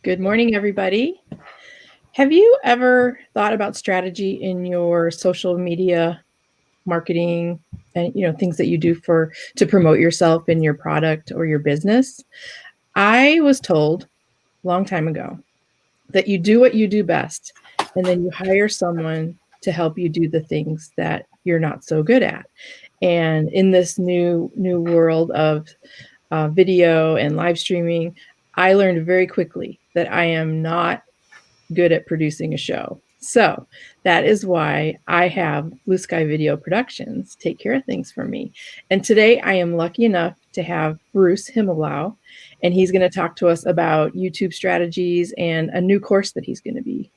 Good morning, everybody. Have you ever thought about strategy in your social media marketing and things that you do to promote yourself and your product or your business? I was told a long time ago that you do what you do best, and then you hire someone to help you do the things that you're not so good at. And in this new world of video and live streaming, I learned very quickly that I am not good at producing a show. So that is why I have Blue Sky Video Productions take care of things for me. And today I am lucky enough to have Bruce Himmelau, and he's going to talk to us about YouTube strategies and a new course that he's going to be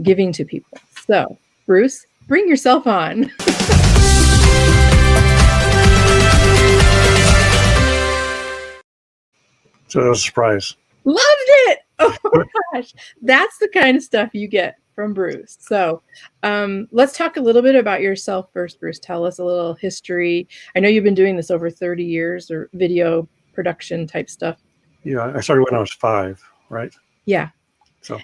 giving to people. So Bruce, bring yourself on. So it was a surprise. Loved it. Oh my gosh. That's the kind of stuff you get from Bruce. So let's talk a little bit about yourself first, Bruce. Tell us a little history. I know you've been doing this over 30 years or video production type stuff. Yeah, I started when I was 5, right? Yeah. So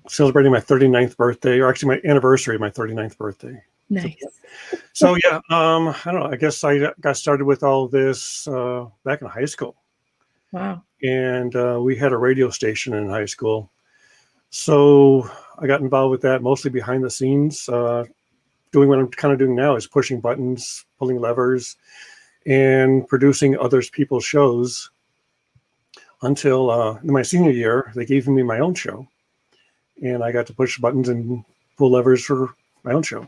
celebrating my 39th birthday, or actually my anniversary of my 39th birthday. Nice. So yeah, I don't know. I guess I got started with all this back in high school. Wow. And we had a radio station in high school. So I got involved with that, mostly behind the scenes, doing what I'm kind of doing now, is pushing buttons, pulling levers, and producing other people's shows until in my senior year, they gave me my own show. And I got to push buttons and pull levers for my own show.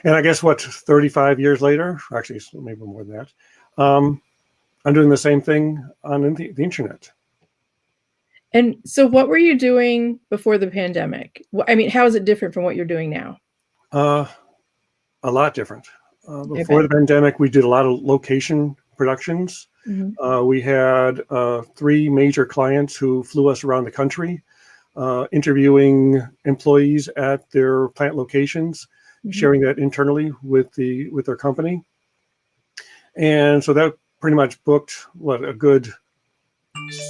And I guess 35 years later, actually maybe more than that, I'm doing the same thing on the internet. And so what were you doing before the pandemic? I mean, how is it different from what you're doing now? A lot different. Before the pandemic, we did a lot of location productions. Mm-hmm. We had 3 major clients who flew us around the country, interviewing employees at their plant locations, mm-hmm. sharing that internally with their company. And so that pretty much booked a good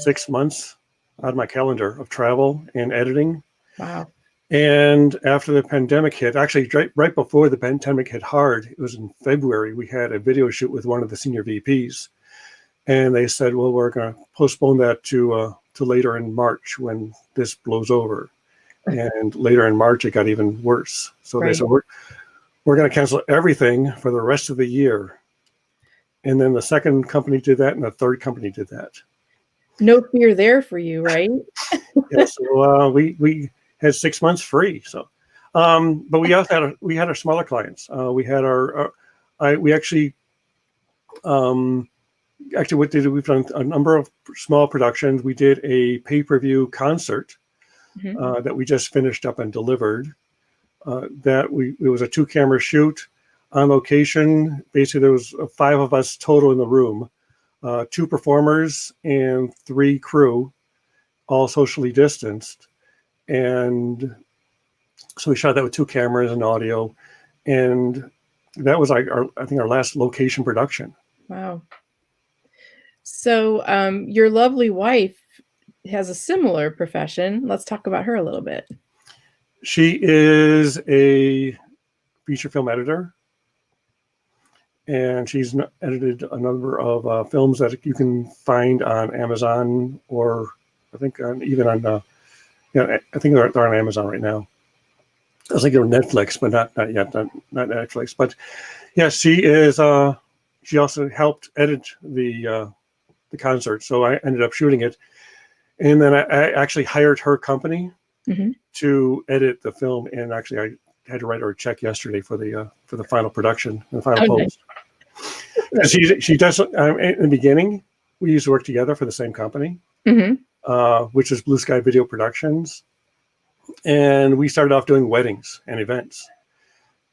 6 months out of my calendar of travel and editing. Wow. And after the pandemic hit, actually right before the pandemic hit hard, it was in February, we had a video shoot with one of the senior VPs. And they said, well, we're going to postpone that to later in March when this blows over. And later in March, it got even worse. So They said, we're going to cancel everything for the rest of the year. And then the second company did that, and the third company did that. No fear there for you, right? Yeah, so we had 6 months free. So, but we also had our smaller clients. We had what did we've done a number of small productions. We did a pay-per-view concert mm-hmm. That we just finished up and delivered. It was a 2-camera shoot. On location, basically there was 5 of us total in the room, 2 performers and 3 crew, all socially distanced. And so we shot that with 2 cameras and audio. And that was I think our last location production. Wow. So your lovely wife has a similar profession. Let's talk about her a little bit. She is a feature film editor. And she's edited a number of films that you can find on Amazon, or I think even on, I think they're on Amazon right now. I was thinking of Netflix, but not yet, not Netflix. But yeah, she is. She also helped edit the concert, so I ended up shooting it, and then I actually hired her company mm-hmm. to edit the film, and actually I had to write her a check yesterday for the final production and the final post. Nice. She does in the beginning. We used to work together for the same company, mm-hmm. Which is Blue Sky Video Productions, and we started off doing weddings and events,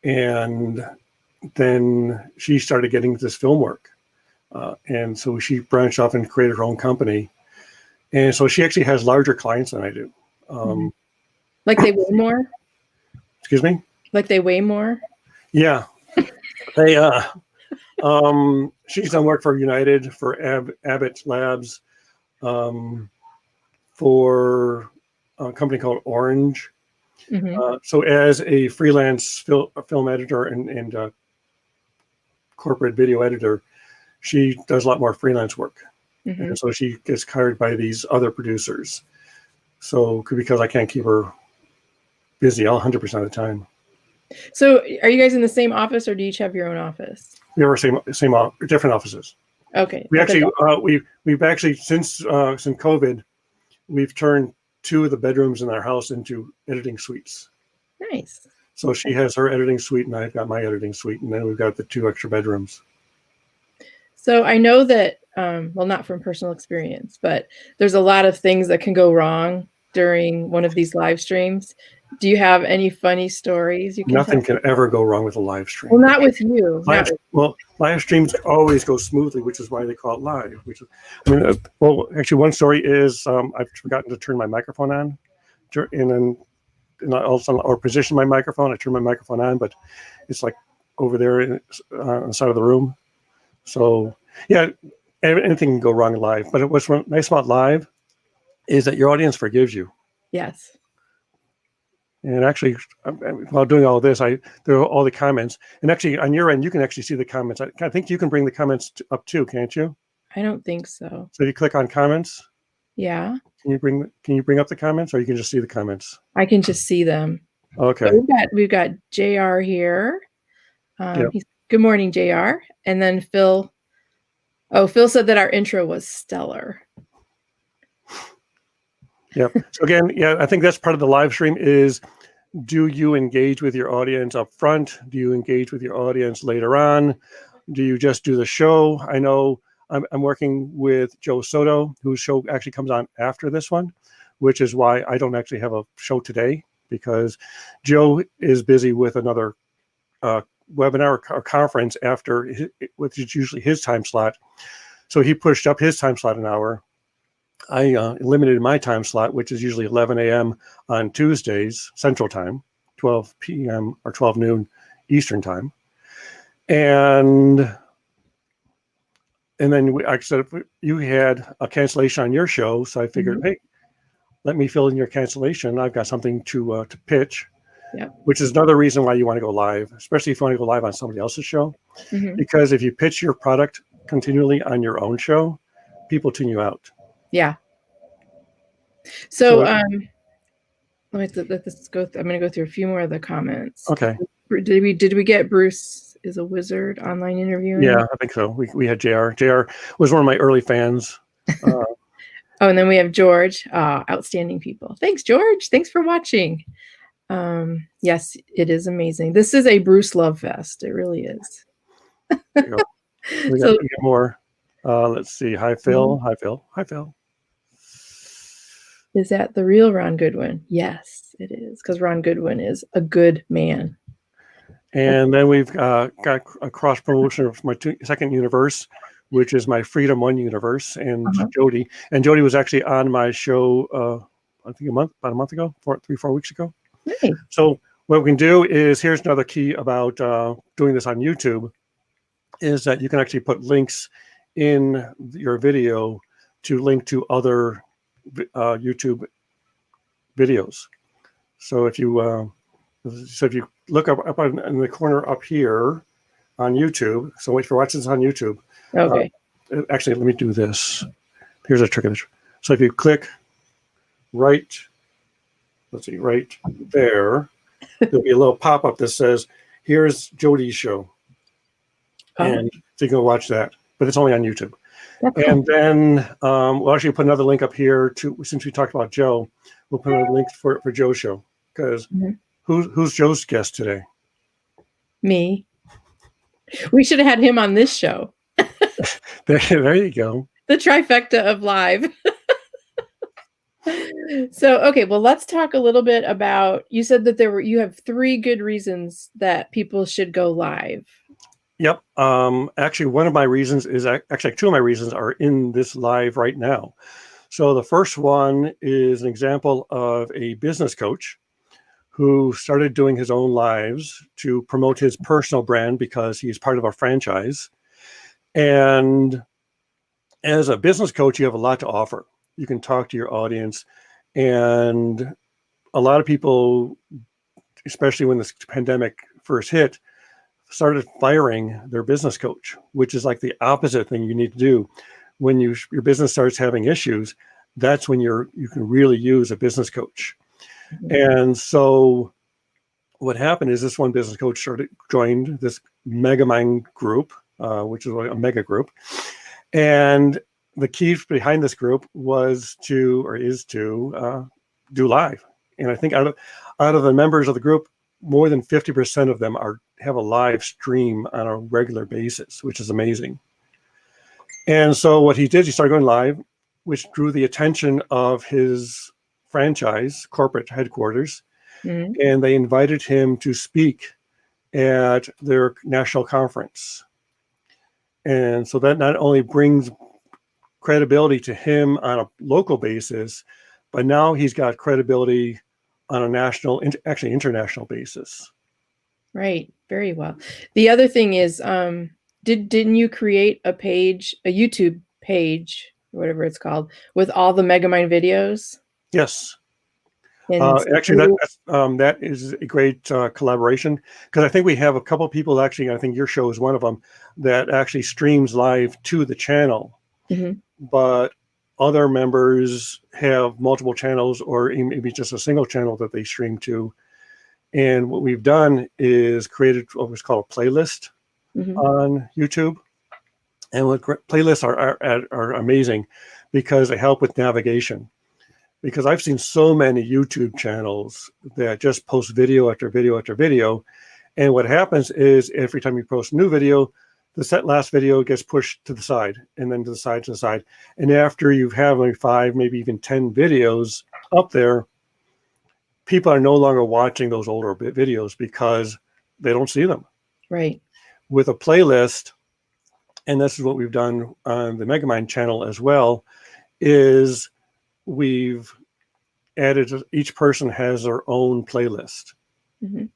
and then she started getting this film work, and so she branched off and created her own company, and so she actually has larger clients than I do. Mm-hmm. Like they weigh more? Excuse me? Like they weigh more? Yeah. They she's done work for United, for Abbott Labs, for a company called Orange. So as a freelance film editor and corporate video editor, she does a lot more freelance work. And so she gets hired by these other producers. So because I can't keep her busy 100% of the time. So are you guys in the same office, or do you each have your own office? We have our same different offices. Okay. We actually we've actually since COVID, we've turned 2 of the bedrooms in our house into editing suites. Nice. So she has her editing suite, and I've got my editing suite, and then we've got the 2 extra bedrooms. So I know that, well, not from personal experience, but there's a lot of things that can go wrong during one of these live streams. Do you have any funny stories you can Nothing tell? can ever go wrong with a live stream. Well, not with you. Live streams always go smoothly, which is why they call it live. Well, actually, one story is I've forgotten to turn my microphone on, and then also or position my microphone. I turn my microphone on, but it's like over there on the side of the room. So yeah, anything can go wrong live. But what's nice about live is that your audience forgives you. Yes. And actually, while doing all of this, there are all the comments. And actually, on your end, you can actually see the comments. I think you can bring the comments up too, can't you? I don't think so. So you click on comments. Yeah. Can you bring up the comments, or you can just see the comments? I can just see them. Okay. So we've got JR here. Yep. Good morning, JR. And then Phil. Oh, Phil said that our intro was stellar. Yep. So again, yeah, I think that's part of the live stream is, do you engage with your audience up front? Do you engage with your audience later on? Do you just do the show? I know I'm working with Joe Soto, whose show actually comes on after this one, which is why I don't actually have a show today, because Joe is busy with another webinar or conference after, which is usually his time slot. So he pushed up his time slot an hour. I eliminated my time slot, which is usually 11 a.m. on Tuesdays, Central Time, 12 p.m. or 12 noon Eastern Time. And then I said, you had a cancellation on your show. So I figured, hey, let me fill in your cancellation. I've got something to pitch, which is another reason why you want to go live, especially if you want to go live on somebody else's show. Because if you pitch your product continually on your own show, people tune you out. Yeah. So let this go. I'm going to go through a few more of the comments. Okay. Did we get Bruce is a wizard online interviewing? Yeah, I think so. We had JR. JR was one of my early fans. Oh, and then we have George. Outstanding people. Thanks, George. Thanks for watching. Yes, it is amazing. This is a Bruce love fest. It really is. We got more. Let's see. Hi, Phil. Hi, Phil. Hi, Phil. Is that the real Ron Goodwin? Yes, it is, because Ron Goodwin is a good man. And then we've got a cross promotion of my second universe, which is my Freedom One universe, and Jody. And Jody was actually on my show, I think about a month ago, 3-4 weeks ago. Nice. So what we can do is, here's another key about doing this on YouTube, is that you can actually put links in your video to link to other YouTube videos. So if you look up in the corner up here on YouTube, so if you're watching this on YouTube, okay. Actually, let me do this. Here's a trick of this. So if you click right there, there'll be a little pop-up that says, "Here's Jody's show," and so you can go watch that. But it's only on YouTube. And then we'll actually put another link up here to, since we talked about Joe, we'll put a link for Joe's show, because who's Joe's guest today? Me. We should have had him on this show. There you go. The trifecta of live. So, okay, well, let's talk a little bit about, you said that you have 3 good reasons that people should go live. Yep. Actually, one of my reasons is actually 2 of my reasons are in this live right now. So the first one is an example of a business coach who started doing his own lives to promote his personal brand, because he's part of a franchise. And as a business coach, you have a lot to offer. You can talk to your audience. And a lot of people, especially when this pandemic first hit, started firing their business coach, which is like the opposite thing you need to do. When your business starts having issues, that's when you can really use a business coach. Mhm. And so what happened is this one business coach joined this Megamind group, which is a mega group. And the key behind this group is to do live. And I think out of the members of the group, more than 50% of them have a live stream on a regular basis, which is amazing. And so what he did, he started going live, which drew the attention of his franchise corporate headquarters. Mhm. And they invited him to speak at their national conference. And so that not only brings credibility to him on a local basis, but now he's got credibility on a national, actually international basis. Right. Very well. The other thing is, didn't you create a YouTube page, whatever it's called, with all the Megamind videos? Yes. And Actually, that is a great collaboration, because I think we have a couple of people, actually, I think your show is one of them, that actually streams live to the channel. Mhm. But other members have multiple channels, or maybe just a single channel that they stream to. And what we've done is created what was called a playlist Mhm. on YouTube. And what playlists are amazing, because they help with navigation. Because I've seen so many YouTube channels that just post video after video after video. And what happens is every time you post a new video, the last video gets pushed to the side, and then to the side, to the side. And after you have like 5, maybe even 10 videos up there, people are no longer watching those older videos because they don't see them. Right. With a playlist, and this is what we've done on the Megamind channel as well, is we've added, each person has their own playlist. Mhm.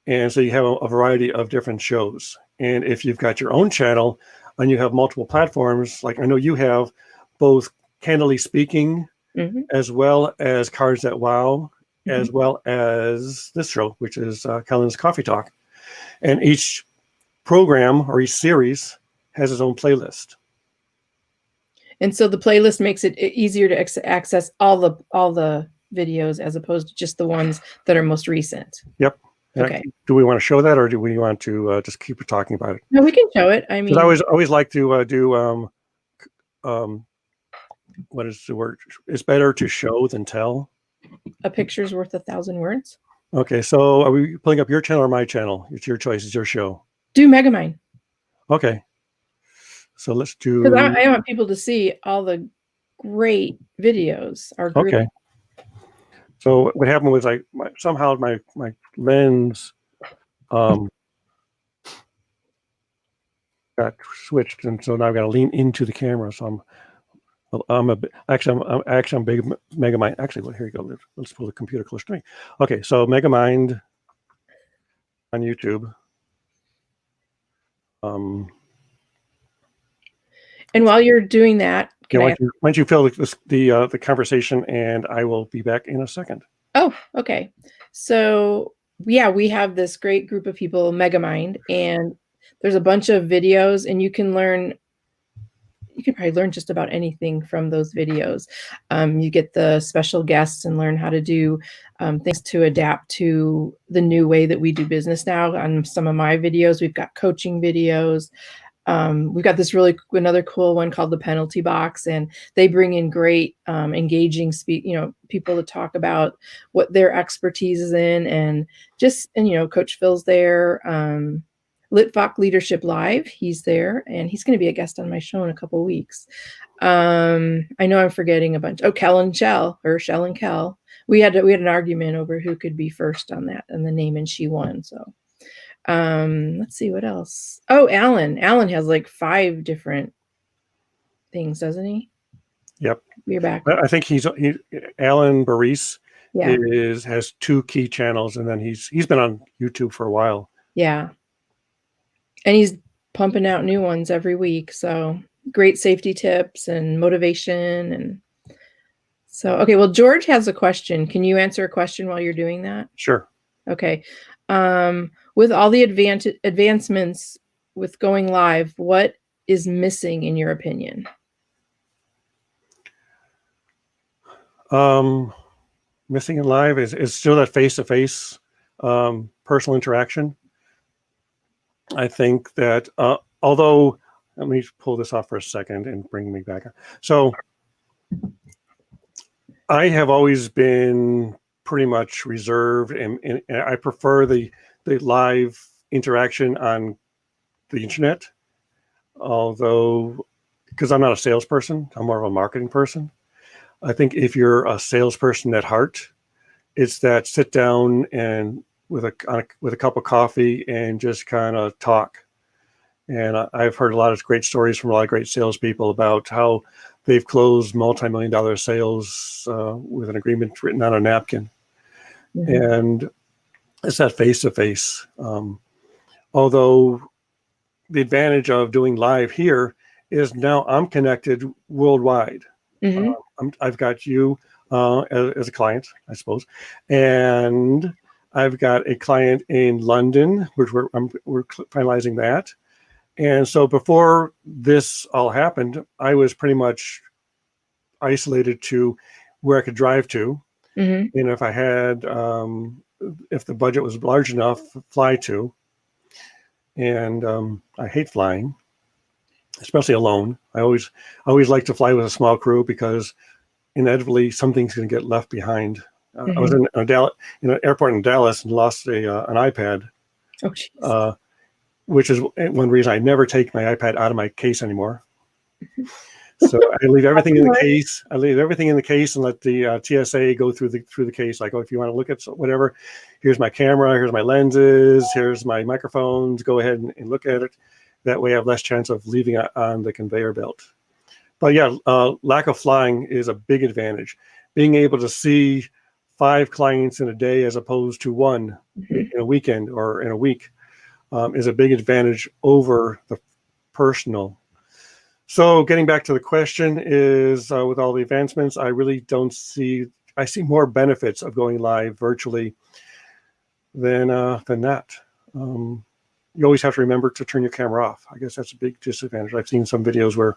And so you have a variety of different shows. And if you've got your own channel and you have multiple platforms, like I know you have both Candidly Speaking, Mhm. as well as Cards That Wow, as Mhm. well as this show, which is Kellen's Coffee Talk. And each program or each series has its own playlist. And so the playlist makes it easier to access all the videos as opposed to just the ones that are most recent. Yep. Okay. Do we want to show that, or do we want to just keep talking about it? No, we can show it. I Because I mean, always like to do what is the word? It's better to show than tell. a picture's worth 1,000 words. Okay, so are we pulling up your channel or my channel? It's your choice. It's your show. Do Megamind. Okay. So let's Because do. I want people to see all the great videos. Our group. Okay. So what happened was somehow my lens got switched, and so now I've got to lean into the camera. So I'm a big Megamind. Actually, well, here you go. Let's pull the computer close to me. Okay, so Megamind on YouTube. And while you're doing that, why don't you fill the conversation, and I will be back in a second. Oh, okay. So yeah, we have this great group of people, Megamind, and there's a bunch of videos, and you can probably learn just about anything from those videos. You get the special guests and learn how to do things to adapt to the new way that we do business now. On some of my videos, we've got coaching videos. We've got another cool one called the Penalty Box, and they bring in great, engaging people to talk about what their expertise is in, and Coach Phil's there. Litfock Leadership Live, he's there, and he's going to be a guest on my show in a couple of weeks. I know I'm forgetting a bunch. Oh, Shell and Kel. We had an argument over who could be first on that, and the name, and she won. So. Let's see what else. Oh, Alan has like 5 different things, doesn't he? Yep. You're back. I think Alan Baris Yeah. has 2 key channels, and then he's been on YouTube for a while. Yeah. And he's pumping out new ones every week. So great safety tips and motivation, and So, okay, well, George has a question. Can you answer a question while you're doing that? Sure. Okay. With all the advancements with going live, what is missing in your opinion? Missing in live is still that face-to-face personal interaction. I think that although, let me pull this off for a second and bring me back. So I have always been pretty much reserved, and I prefer the live interaction on the internet. Although, because I'm not a salesperson, I'm more of a marketing person. I think if you're a salesperson at heart, it's that sit down and with a cup of coffee and just kind of talk. And I've heard a lot of great stories from a lot of great salespeople about how they've closed multi-million-dollar sales with an agreement written on a napkin. Mm-hmm. And it's that face-to-face. Although the advantage of doing live here is now I'm connected worldwide. Mm-hmm. I've got you as a client, I suppose, and I've got a client in London, which we're finalizing that. And so before this all happened, I was pretty much isolated to where I could drive to. Mm-hmm. And if I had, if the budget was large enough, fly to. And I hate flying, especially alone. I always like to fly with a small crew because inevitably something's going to get left behind. Mm-hmm. I was in an airport in Dallas and lost an iPad. Oh, jeez. Which is one reason I never take my iPad out of my case anymore. So I leave everything in the case. I leave everything in the case and let the TSA go through the case. Like, oh, if you want to look at whatever, here's my camera, here's my lenses, here's my microphones. Go ahead and look at it. That way I have less chance of leaving it on the conveyor belt. But yeah, lack of flying is a big advantage. Being able to see 5 clients in a day as opposed to 1 in a weekend or in a week is a big advantage over the personal. So getting back to the question is, with all the advancements, I really don't see, I see more benefits of going live virtually than that. You always have to remember to turn your camera off. I guess that's a big disadvantage. I've seen some videos where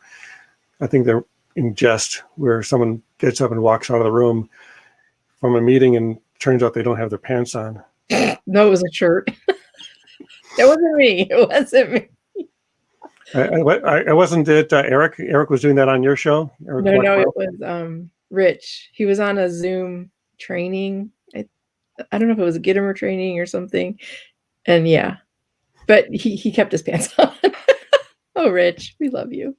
I think they're in jest, where someone gets up and walks out of the room from a meeting and turns out they don't have their pants on. No, it was a shirt. It wasn't me. It wasn't me. I wasn't it Eric? Eric was doing that on your show? Eric no, it was Rich. He was on a Zoom training. I don't know if it was a Gittimer training or something. And yeah, but he kept his pants on. Oh, Rich, we love you.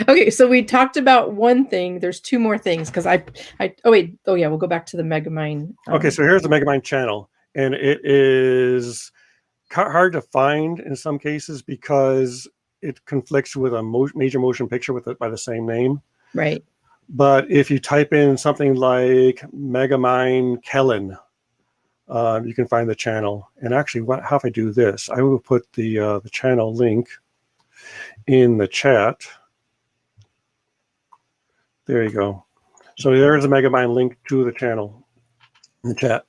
Okay, so we talked about one thing. There's 2 more things because we'll go back to the Megamind. Okay, so here's the Megamind channel, and it is hard to find in some cases because it conflicts with a major motion picture by the same name. Right. But if you type in something like Megamind Kellen, you can find the channel. And actually, how if I do this? I will put the channel link in the chat. There you go. So there's a Megamind link to the channel in the chat.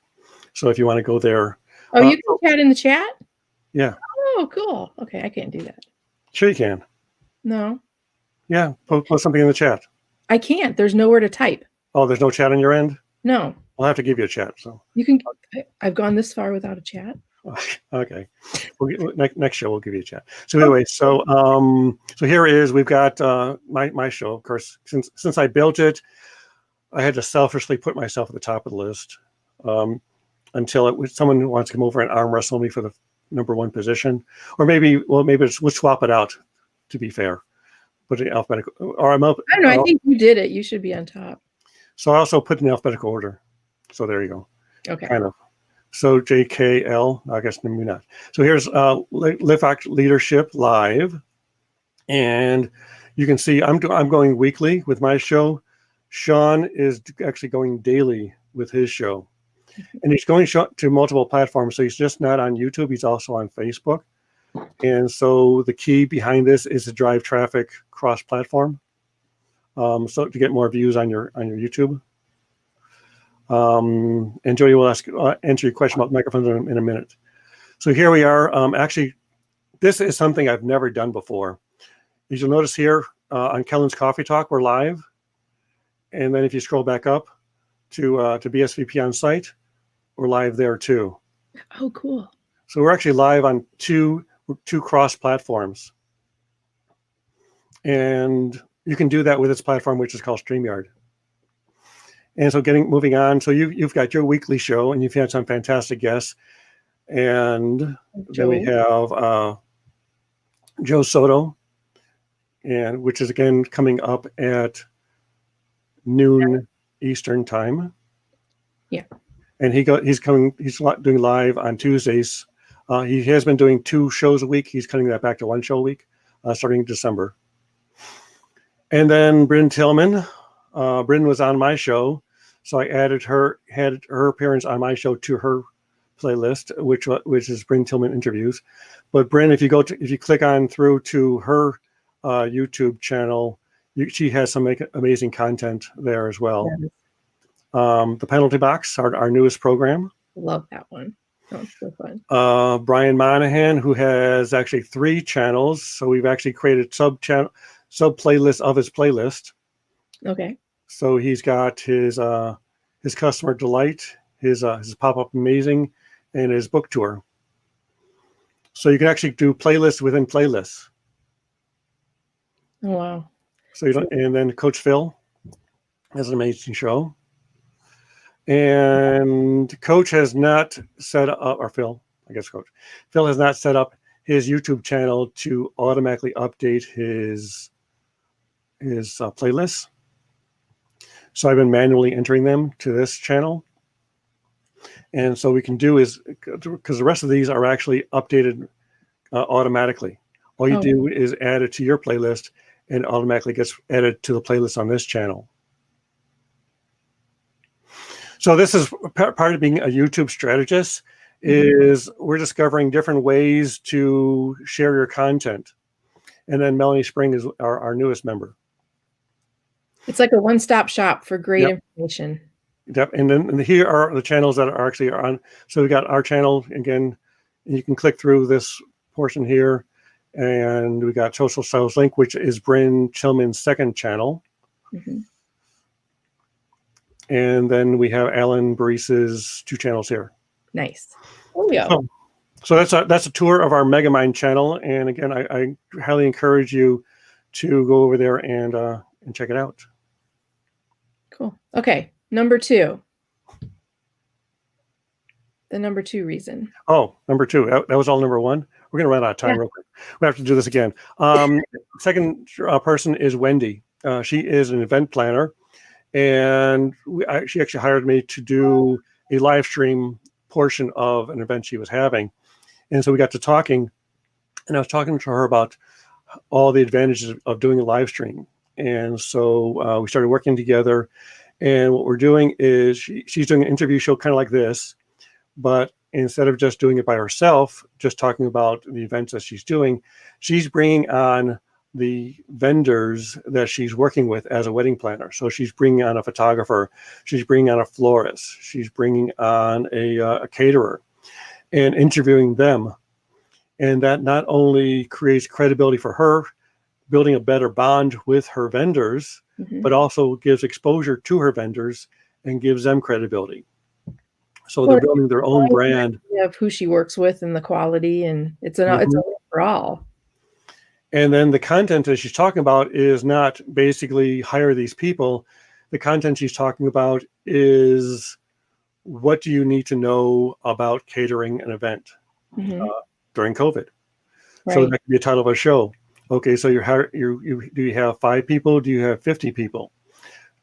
So if you want to go there. Oh, you can chat in the chat? Yeah. Oh, cool. Okay, I can't do that. Sure you can. No. Yeah, post something in the chat. I can't. There's nowhere to type. Oh, there's no chat on your end? No. I'll have to give you a chat. So you can. I've gone this far without a chat. Okay. Next show we'll give you a chat. So anyway, so here is we've got my show. Of course, since I built it, I had to selfishly put myself at the top of the list until someone wants to come over and arm wrestle me for the #1 position, or maybe we'll swap it out. To be fair, put it in alphabetical, or I'm up. I don't know. I think you did it. You should be on top. So I also put in alphabetical order. So there you go. Okay. Kind of. So JKL, I guess maybe not. So here's Lift Leadership Live, and you can see I'm going weekly with my show. Sean is actually going daily with his show, and he's going to multiple platforms. So he's just not on YouTube; he's also on Facebook. And so the key behind this is to drive traffic cross-platform. so to get more views on your YouTube. And Jody will answer your question about microphones in a minute. So here we are. Actually, this is something I've never done before. As you'll notice here on Kellen's Coffee Talk, we're live. And then if you scroll back up to BSVP on site, we're live there too. Oh, cool. So we're actually live on two cross platforms. And you can do that with this platform, which is called StreamYard. And so moving on, so you've got your weekly show, and you've had some fantastic guests. And then we have Joe Soto, and which is again coming up at noon Eastern time. Yeah. And he's doing live on Tuesdays. He has been doing 2 shows a week. He's cutting that back to 1 show a week, starting in December. And then Bryn Tillman. Bryn was on my show, so I had her appearance on my show to her playlist, which is Bryn Tillman interviews. But Bryn, if you click on through to her YouTube channel, she has some amazing content there as well. Yes. The Penalty Box, our newest program. Love that one. That was so fun. Brian Monahan, who has actually 3 channels, so we've actually created sub playlists of his playlist. Okay. So he's got his Customer Delight, his Pop-Up Amazing, and his book tour. So you can actually do playlists within playlists. Oh, wow. So and then Coach Phil has an amazing show. And Coach has not set up, or Phil has not set up his YouTube channel to automatically update his playlists. So I've been manually entering them to this channel. And so we can do is, because the rest of these are actually updated automatically. All you do is add it to your playlist, and automatically gets added to the playlist on this channel. So this is part of being a YouTube strategist, is we're discovering different ways to share your content. And then Melanie Spring is our newest member. It's like a one-stop shop for great information. Yep. And then here are the channels that are actually on. So we got our channel again, and you can click through this portion here. And we got Social Sales Link, which is Bryn Tillman's second channel. Mm-hmm. And then we have Alan Barise's 2 channels here. Nice. Oh, yeah. So that's a tour of our Megamind channel. And again, I highly encourage you to go over there and check it out. Cool. Okay. Number 2. The number 2 reason. Oh, number 2. That was all number 1. We're going to run out of time real quick. We have to do this again. Second person is Wendy. She is an event planner. And she actually hired me to do a live stream portion of an event she was having. And so we got to talking, and I was talking to her about all the advantages of doing a live stream. And so we started working together. And what we're doing is she's doing an interview show kind of like this, but instead of just doing it by herself, just talking about the events that she's doing, she's bringing on the vendors that she's working with as a wedding planner. So she's bringing on a photographer, she's bringing on a florist, she's bringing on a caterer, and interviewing them. And that not only creates credibility for her, building a better bond with her vendors, but also gives exposure to her vendors and gives them credibility. So they're building their own brand of who she works with and the quality, and it's a win for all. And then the content that she's talking about is not basically hire these people. The content she's talking about is, what do you need to know about catering an event during COVID? Right. So that could be a title of a show. Okay, so do you have 5 people? Do you have 50 people?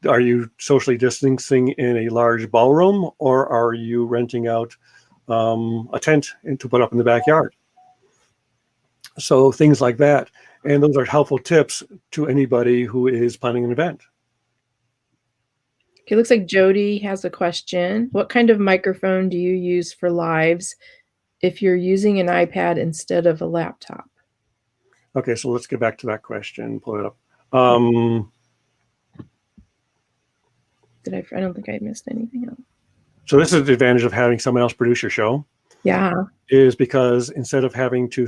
Are you socially distancing in a large ballroom, or are you renting out a tent to put up in the backyard? So things like that. And those are helpful tips to anybody who is planning an event. Okay, looks like Jody has a question. What kind of microphone do you use for lives if you're using an iPad instead of a laptop? Okay, so let's get back to that question. Pull it up. I don't think I missed anything else. So this is the advantage of having someone else produce your show. Yeah. Is because instead of having to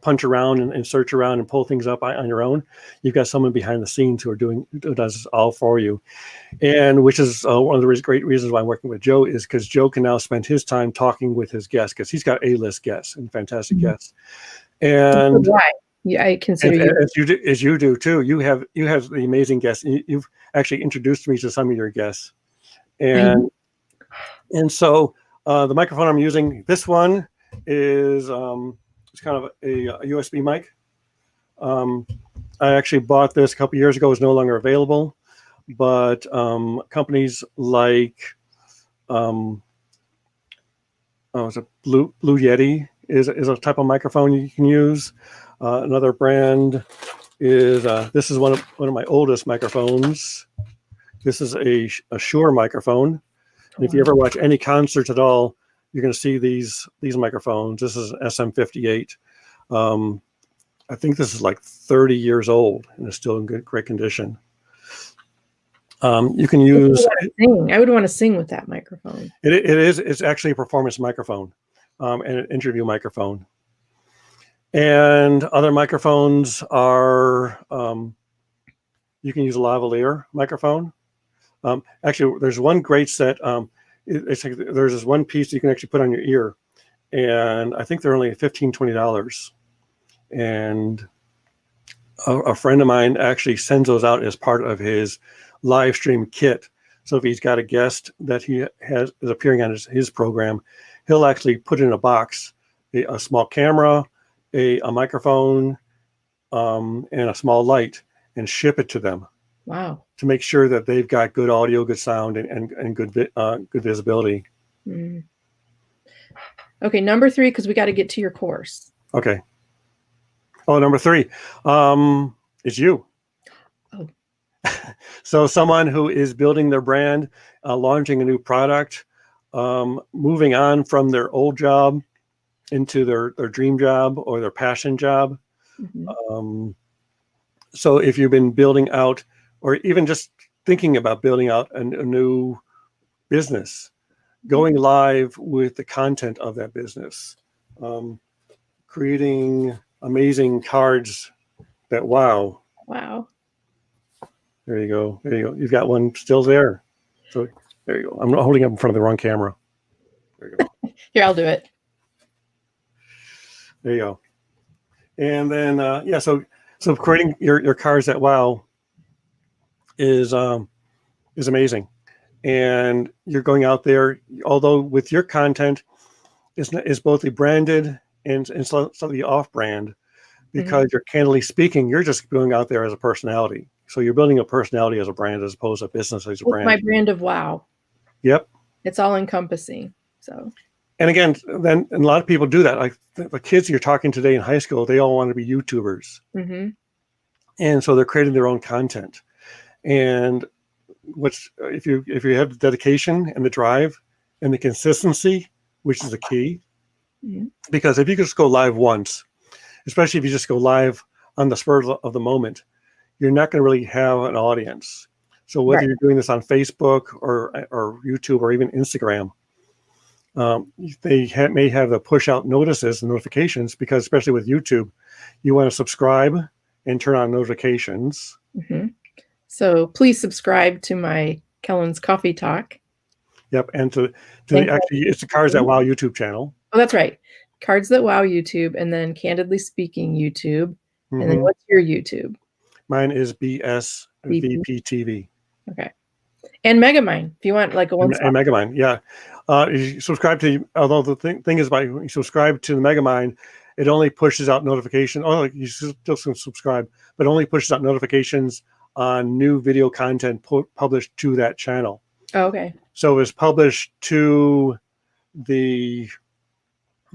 punch around and search around and pull things up on your own, you've got someone behind the scenes who does this all for you. And which is one of the great reasons why I'm working with Joe, is because Joe can now spend his time talking with his guests, because he's got A-list guests and fantastic guests. And why? Yeah, I consider you as you do too. You have the amazing guests. You've actually introduced me to some of your guests, and so the microphone I'm using, this one is it's kind of a USB mic. I actually bought this a couple years ago. It's no longer available, but companies like it's a Blue Yeti is a type of microphone you can use. Another brand is this is one of my oldest microphones. This is a Shure microphone. And if you ever watch any concerts at all, you're going to see these microphones. This is an SM58. I think this is like 30 years old and is still in great condition. You can use. I would want to sing with that microphone. It's actually a performance microphone and an interview microphone. And other microphones are, you can use a lavalier microphone. Actually, there's one great set. It's like there's this one piece you can actually put on your ear, and I think they're only $15, $20. And a friend of mine actually sends those out as part of his live stream kit. So if he's got a guest that he is appearing on his program, he'll actually put in a box a small camera, a microphone, and a small light, and ship it to them. Wow. To make sure that they've got good audio, good sound, and good visibility. Mm. Okay, number 3, because we got to get to your course. Okay. Oh, number 3 is you. Oh. So someone who is building their brand, launching a new product, moving on from their old job into their dream job or their passion job. Mm-hmm. So if you've been building out, or even just thinking about building out a new business, going live with the content of that business, creating amazing cards that wow. Wow. There you go. There you go. You've got one still there. So there you go. I'm holding up in front of the wrong camera. There you go. Here, I'll do it. There you go. And then, yeah, so creating your cards that wow is amazing. And you're going out there, although with your content is both a branded and slightly off-brand, because you're candidly speaking, you're just going out there as a personality. So you're building a personality as a brand as opposed to a business as a brand. My brand of wow. Yep. It's all encompassing. So. And again, and a lot of people do that. Like the kids you're talking today in high school, they all want to be YouTubers. Mm-hmm. And so they're creating their own content. And if you have the dedication and the drive and the consistency, which is the key, because if you just go live once, especially if you just go live on the spur of the moment, you're not going to really have an audience. So whether you're doing this on Facebook or YouTube or even Instagram, they may have the push out notices and notifications, because especially with YouTube, you want to subscribe and turn on notifications. Mm-hmm. So please subscribe to my Kellen's Coffee Talk. Yep, and it's the Cards That Wow YouTube channel. Oh, that's right. Cards That Wow YouTube, and then Candidly Speaking YouTube. And then what's your YouTube? Mine is BSVPTV. Okay. And Megamind, if you want like a one-stop. And Megamind, yeah. You subscribe to, although the thing is, by you subscribe to the Megamind, it only pushes out notifications. Oh, you still can subscribe, but only pushes out notifications on new video content published to that channel. Oh, okay. So it's published to the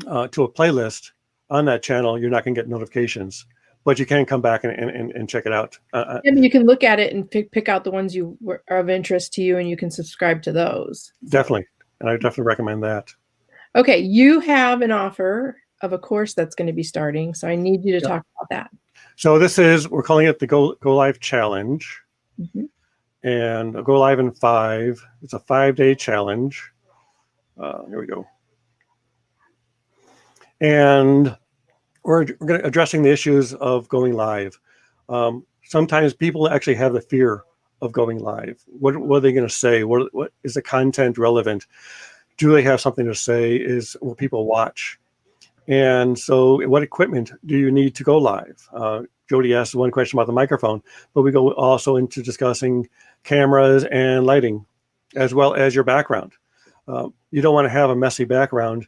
to a playlist on that channel. You're not going to get notifications, but you can come back and check it out. Yeah, but you can look at it and pick out the ones are of interest to you, and you can subscribe to those. Definitely, and I definitely recommend that. Okay, you have an offer of a course that's going to be starting, so I need you to talk about that. So we're calling it the Go Live Challenge. Mm-hmm. and I'll go live in 5. It's a 5-day challenge. Here we go. And we're addressing the issues of going live. Sometimes people actually have the fear of going live. What are they going to say? What is the content relevant? Do they have something to say? Will people watch? And so what equipment do you need to go live? Jody asked one question about the microphone, but we go also into discussing cameras and lighting, as well as your background. You don't want to have a messy background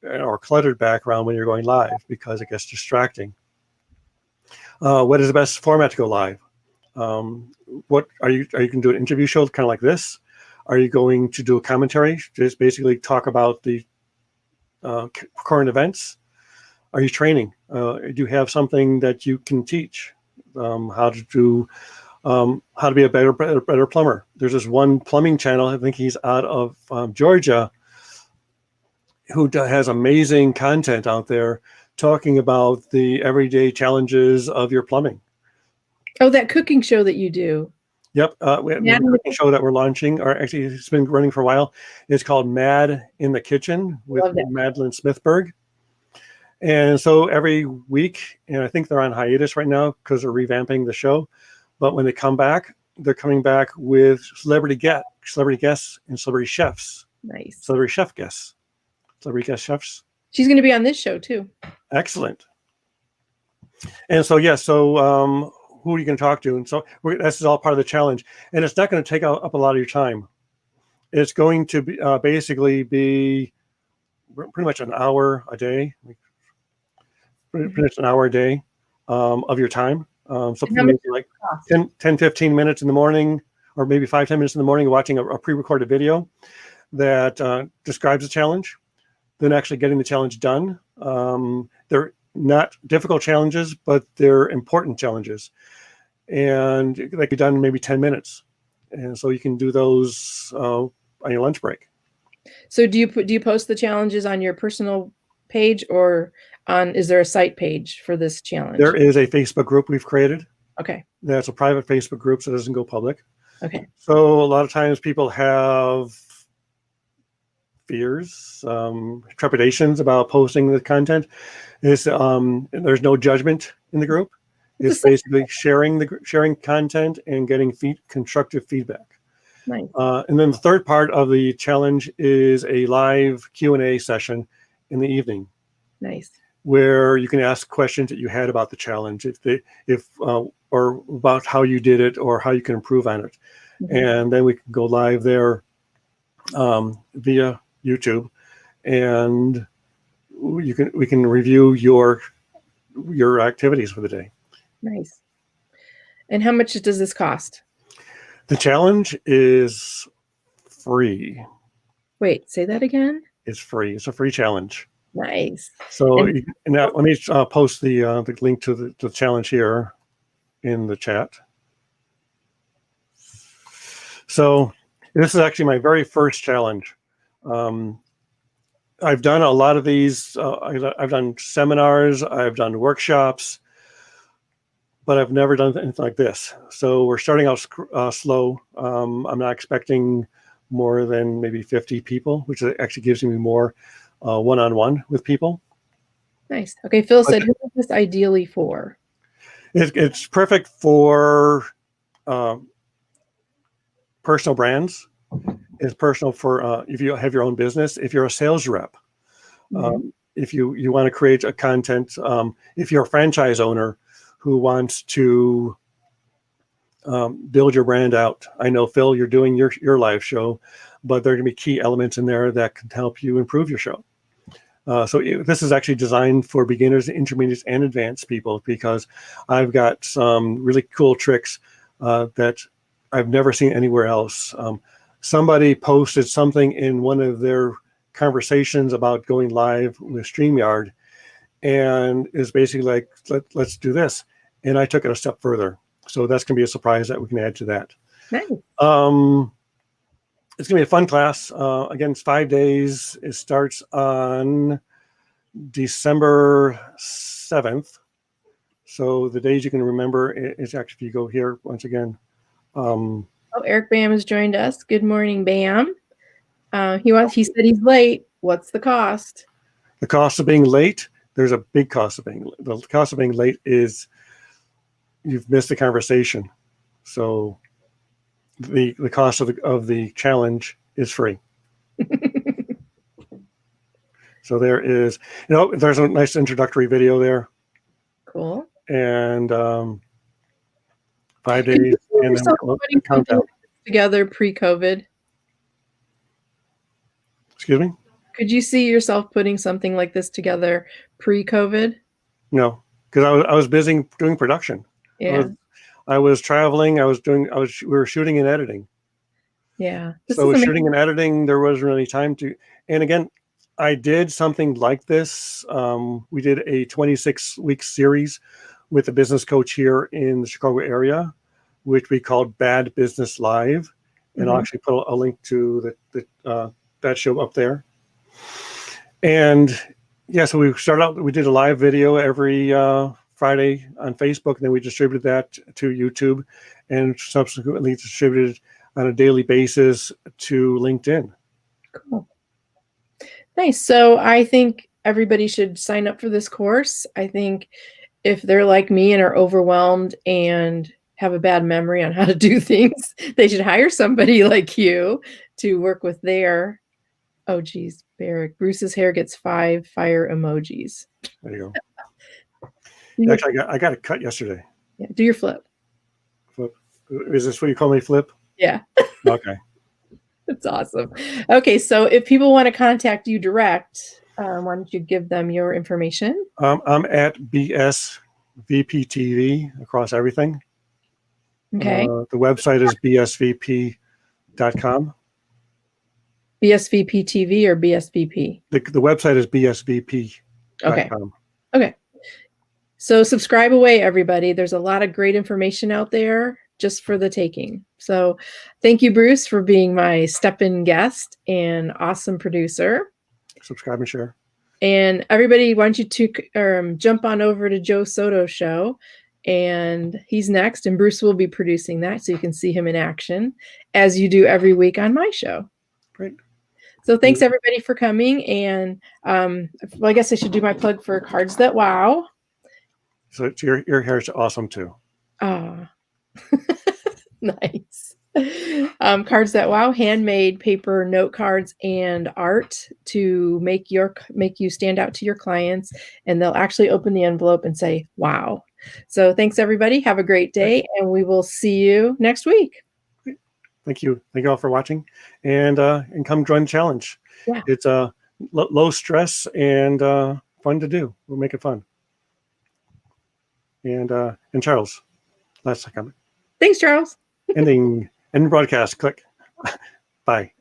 or cluttered background when you're going live because it gets distracting. What is the best format to go live? What are you going to do an interview show kind of like this? Are you going to do a commentary? Just basically talk about the current events? Are you training? Do you have something that you can teach? How to be a better plumber? There's this one plumbing channel. I think he's out of Georgia, who has amazing content out there talking about the everyday challenges of your plumbing. Oh, that cooking show that you do. Yep. We have a cooking show that we're launching, or actually it's been running for a while. It's called Mad in the Kitchen with Madeline Smithberg. And so every week, and I think they're on hiatus right now because they're revamping the show. But when they come back, they're coming back with celebrity guests and celebrity chefs. Nice. Celebrity chef guests. Celebrity guest chefs. She's going to be on this show too. Excellent. And so, yeah, so who are you going to talk to? And so this is all part of the challenge. And it's not going to take up a lot of your time. It's going to be basically be pretty much an hour a day. Pretty much an hour a day of your time. Something maybe like 10, 15 minutes in the morning, or maybe 5, 10 minutes in the morning, watching a pre-recorded video that describes the challenge, then actually getting the challenge done. They're not difficult challenges, but they're important challenges. And they can be done in maybe 10 minutes. And so you can do those on your lunch break. So do you post the challenges on your personal page, or is there a site page for this challenge? There is a Facebook group we've created. Okay. That's a private Facebook group, so it doesn't go public. Okay. So a lot of times people have fears, trepidations about posting the content. There's no judgment in the group. It's basically sharing content and getting constructive feedback. Nice. And then the third part of the challenge is a live Q&A session in the evening. Nice. Where you can ask questions that you had about the challenge, or about how you did it or how you can improve on it. Mm-hmm. And then we can go live there via YouTube, and we can review your activities for the day. Nice. And how much does this cost? The challenge is free. Wait, say that again? It's free. It's a free challenge. Nice. So now let me post the link to the challenge here in the chat. So this is actually my very first challenge. I've done a lot of these. I've done seminars. I've done workshops, but I've never done anything like this. So we're starting out slow. I'm not expecting more than maybe 50 people, which actually gives me more one-on-one with people. Nice. Okay, Phil said, who is this ideally for? It's perfect for personal brands. It's personal for if you have your own business, if you're a sales rep, mm-hmm. If you want to create a content, if you're a franchise owner who wants to build your brand out. I know, Phil, you're doing your live show, but there are going to be key elements in there that can help you improve your show. So this is actually designed for beginners, intermediates, and advanced people, because I've got some really cool tricks that I've never seen anywhere else. Somebody posted something in one of their conversations about going live with StreamYard, and is basically like, let's do this. And I took it a step further. So that's going to be a surprise that we can add to that. Nice. It's going to be a fun class. Again, it's 5 days. It starts on December 7th. So the days you can remember is actually, if you go here once again, Oh, Eric Bam has joined us. Good morning, Bam. He said he's late. What's the cost? The cost of being late, there's a big cost of being late. The cost of being late is you've missed the conversation. So the cost of the challenge is free. So there is, there's a nice introductory video there. Cool. And 5 days and then putting something together pre-COVID. Excuse me? Could you see yourself putting something like this together pre-COVID? No, because I was busy doing production. Yeah. I was traveling. We were shooting and editing. Yeah. So shooting and editing, there wasn't really time to. And again, I did something like this. We did a 26-week series with a business coach here in the Chicago area, which we called Bad Business Live. And I'll actually put a link to that show up there. And yeah, so we started out, we did a live video every Friday on Facebook, and then we distributed that to YouTube and subsequently distributed on a daily basis to LinkedIn. Cool. Nice. So I think everybody should sign up for this course. I think if they're like me and are overwhelmed and have a bad memory on how to do things, they should hire somebody like you to work with their, oh geez, Barrick. Bruce's hair gets 5 fire emojis. There you go. Actually, I got it cut yesterday. Yeah, do your flip. Flip. Is this what you call me, flip? Yeah. Okay. That's awesome. Okay, so if people want to contact you direct, why don't you give them your information? I'm at BSVPTV across everything. Okay. The website is bsvp.com. BSVPTV or BSVP? The website is bsvp.com. Okay. Okay. So subscribe away, everybody. There's a lot of great information out there just for the taking. So thank you, Bruce, for being my step-in guest and awesome producer. Subscribe and share. And everybody, why don't you jump on over to Joe Soto's show, and he's next, and Bruce will be producing that, so you can see him in action, as you do every week on my show. Great. So thanks, everybody, for coming. And well, I guess I should do my plug for Cards That Wow. So your hair is awesome, too. Ah, nice. Cards That Wow, handmade paper note cards and art to make you stand out to your clients, and they'll actually open the envelope and say, wow. So thanks, everybody. Have a great day, and we will see you next week. Thank you. Thank you all for watching, and come join the challenge. Yeah. It's low stress and fun to do. We'll make it fun. And Charles, last comment. Thanks, Charles. Ending broadcast. Click. Bye.